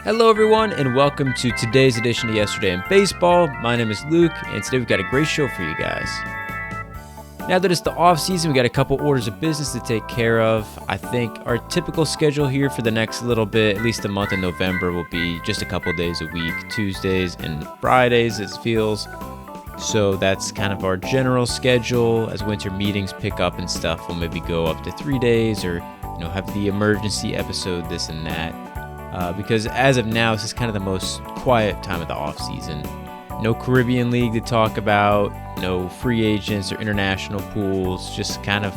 Hello, everyone, and welcome to today's edition of Yesterday in Baseball. My name is Luke, and today we've got a great show for you guys. Now that it's the off season, we got a couple orders of business to take care of. I think our typical schedule here for the next little bit, at least the month of November, will be just a couple days a week, Tuesdays and Fridays, it feels. So that's kind of our general schedule. As winter meetings pick up and stuff, we'll maybe go up to 3 days or have the emergency episode, this and that. Because as of now, this is kind of the most quiet time of the off season. No Caribbean League to talk about, no free agents or international pools, just kind of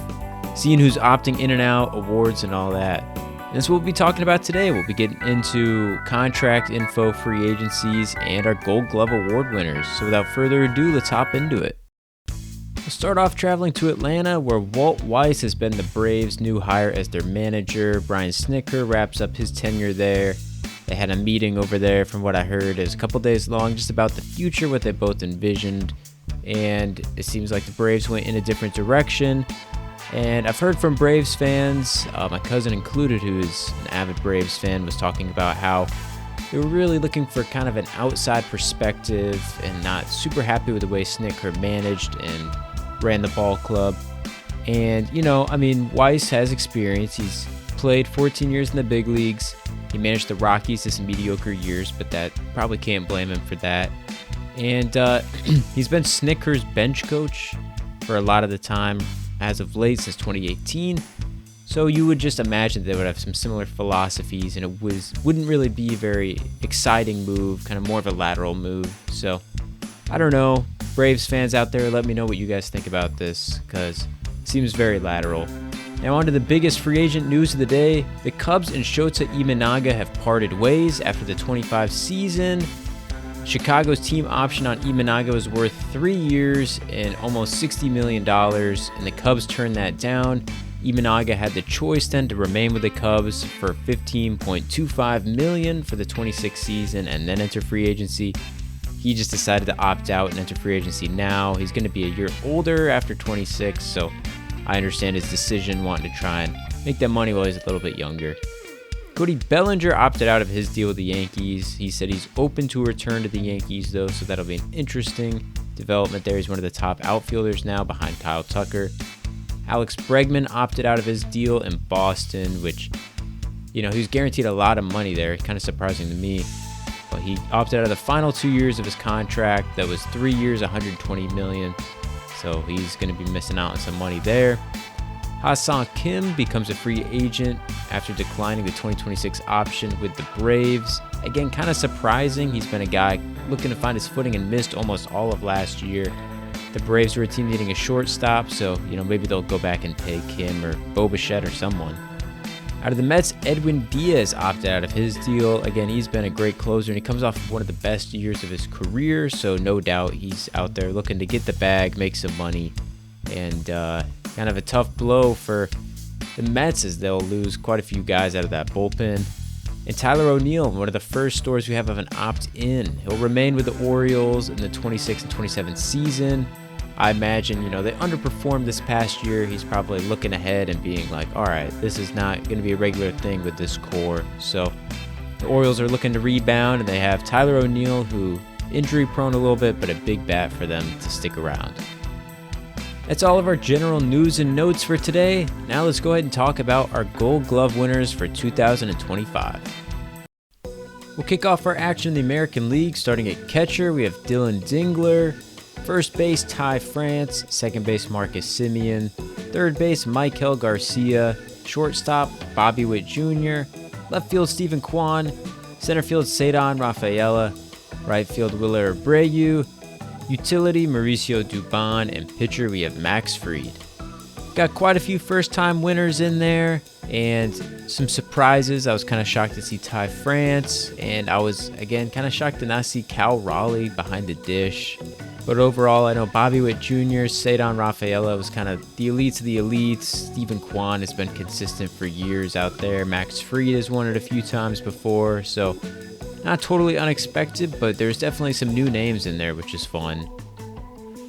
seeing who's opting in and out, awards and all that. And that's what we'll be talking about today. We'll be getting into contract info, free agencies, and our Gold Glove Award winners. So without further ado, let's hop into it. We'll start off traveling to Atlanta, where Walt Weiss has been the Braves' new hire as their manager. Brian Snitker wraps up his tenure there. They had a meeting over there, from what I heard, is a couple days long, just about the future, what they both envisioned. And it seems like the Braves went in a different direction. And I've heard from Braves fans, my cousin included, who's an avid Braves fan, was talking about how they were really looking for kind of an outside perspective and not super happy with the way Snitker managed and ran the ball club. And, Weiss has experience. He's played 14 years in the big leagues. He managed the Rockies to some mediocre years, but that probably can't blame him for that. And he's been Snitker's bench coach for a lot of the time as of late, since 2018. So you would just imagine they would have some similar philosophies, and it wouldn't really be a very exciting move, kind of more of a lateral move. So I don't know. Braves fans out there, let me know what you guys think about this, because it seems very lateral. Now on to the biggest free agent news of the day. The Cubs and Shota Imanaga have parted ways after the 25 season. Chicago's team option on Imanaga was worth 3 years and almost $60 million, and the Cubs turned that down. Imanaga had the choice then to remain with the Cubs for $15.25 million for the 26th season and then enter free agency. He just decided to opt out and enter free agency now. He's going to be a year older after 26, so I understand his decision, wanting to try and make that money while he's a little bit younger. Cody Bellinger opted out of his deal with the Yankees. He said he's open to a return to the Yankees, though, so that'll be an interesting development there. He's one of the top outfielders now behind Kyle Tucker. Alex Bregman opted out of his deal in Boston, which, he was guaranteed a lot of money there. It's kind of surprising to me. But he opted out of the final 2 years of his contract. That was 3 years, $120 million. So he's going to be missing out on some money there. Ha-Seong Kim becomes a free agent after declining the 2026 option with the Braves. Again, kind of surprising. He's been a guy looking to find his footing and missed almost all of last year. The Braves were a team needing a shortstop, so maybe they'll go back and pay Kim or Bo Bichette or someone. Out of the Mets, Edwin Diaz opted out of his deal. Again, he's been a great closer, and he comes off of one of the best years of his career, so no doubt he's out there looking to get the bag, make some money, and kind of a tough blow for the Mets as they'll lose quite a few guys out of that bullpen. And Tyler O'Neill, one of the first stories we have of an opt-in. He'll remain with the Orioles in the 26 and 27 season. I imagine, they underperformed this past year. He's probably looking ahead and being like, all right, this is not going to be a regular thing with this core. So the Orioles are looking to rebound, and they have Tyler O'Neill, who injury-prone a little bit, but a big bat for them to stick around. That's all of our general news and notes for today. Now let's go ahead and talk about our Gold Glove winners for 2025. We'll kick off our action in the American League. Starting at catcher, we have Dylan Dingler. First base, Ty France. Second base, Marcus Semien. Third base, Maikel Garcia. Shortstop, Bobby Witt Jr. Left field, Stephen Kwan. Center field, Ceddanne Rafaela. Right field, Willer Abreu. Utility, Mauricio Dubon. And pitcher, we have Max Fried. Got quite a few first-time winners in there and some surprises. I was kind of shocked to see Ty France, and I was, again, kind of shocked to not see Cal Raleigh behind the dish. But overall, I know Bobby Witt Jr., Ceddanne Rafaela was kind of the elites of the elites. Stephen Kwan has been consistent for years out there. Max Fried has won it a few times before, so not totally unexpected, but there's definitely some new names in there, which is fun.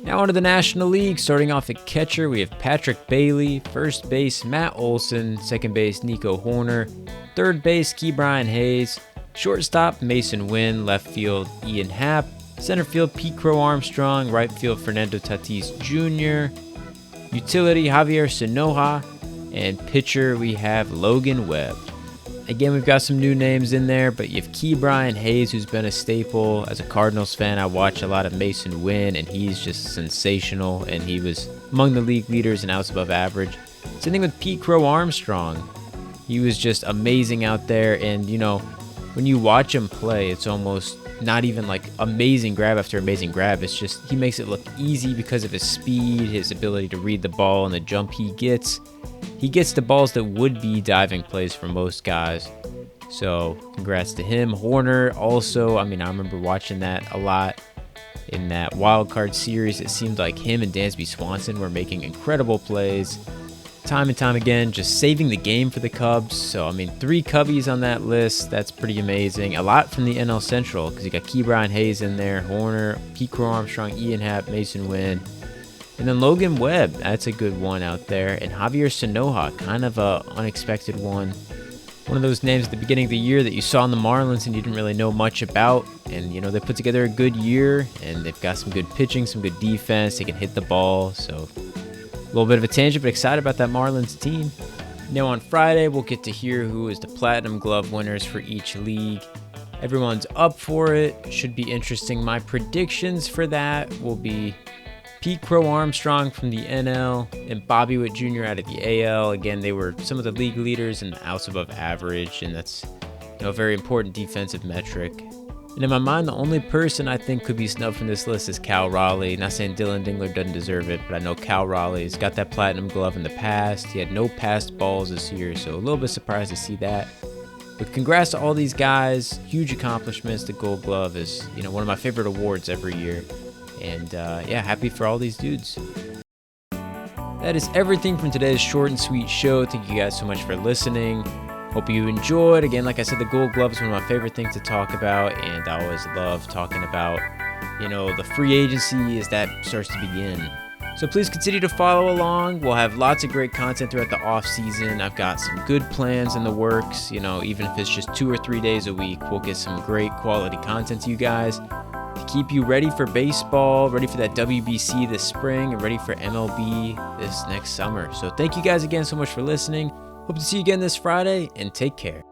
Now onto the National League. Starting off at catcher, we have Patrick Bailey. First base, Matt Olson. Second base, Nico Horner. Third base, Ke'Bryan Hayes. Shortstop, Mason Wynn. Left field, Ian Happ. Center field, Pete Crow Armstrong. Right field, Fernando Tatis Jr. Utility, Javier Sanoja. And pitcher, we have Logan Webb. Again, we've got some new names in there, but you have Ke'Bryan Hayes, who's been a staple. As a Cardinals fan, I watch a lot of Mason Wynn, and he's just sensational, and he was among the league leaders in outs above average. Same thing with Pete Crow Armstrong. He was just amazing out there, and, you know, when you watch him play, it's almost not even like amazing grab after amazing grab. It's just he makes it look easy because of his speed, his ability to read the ball, and the jump he gets. He gets the balls that would be diving plays for most guys. So congrats to him. Horner also, I remember watching that a lot in that wild card series. It seemed like him and Dansby Swanson were making incredible plays time and time again, just saving the game for the Cubs. So, 3 Cubbies on that list. That's pretty amazing. A lot from the NL Central because you got Ke'Bryan Hayes in there, Horner, Pete Crow Armstrong, Ian Happ, Mason Wynn. And then Logan Webb, that's a good one out there. And Javier Sanoja, kind of a unexpected one. One of those names at the beginning of the year that you saw in the Marlins and you didn't really know much about. And, they put together a good year, and they've got some good pitching, some good defense. They can hit the ball. So, a little bit of a tangent, but excited about that Marlins team. Now, on Friday, we'll get to hear who is the Platinum Glove winners for each league. Everyone's up for it. Should be interesting. My predictions for that will be Pete Crow Armstrong from the NL and Bobby Witt Jr. out of the AL. Again, they were some of the league leaders in outs above average, and that's a very important defensive metric. And in my mind, the only person I think could be snubbed from this list is Cal Raleigh. Not saying Dylan Dingler doesn't deserve it, but I know Cal Raleigh's got that Platinum Glove in the past. He had no passed balls this year, so a little bit surprised to see that. But congrats to all these guys. Huge accomplishments. The Gold Glove is, one of my favorite awards every year. And happy for all these dudes. That is everything from today's short and sweet show. Thank you guys so much for listening. Hope you enjoyed. Again, like I said, the Gold Glove is one of my favorite things to talk about, and I always love talking about, the free agency as that starts to begin. So please continue to follow along. We'll have lots of great content throughout the off season. I've got some good plans in the works. Even if it's just 2 or 3 days a week, we'll get some great quality content to you guys to keep you ready for baseball, ready for that WBC this spring, and ready for MLB this next summer. So thank you guys again so much for listening. Hope to see you again this Friday, and take care.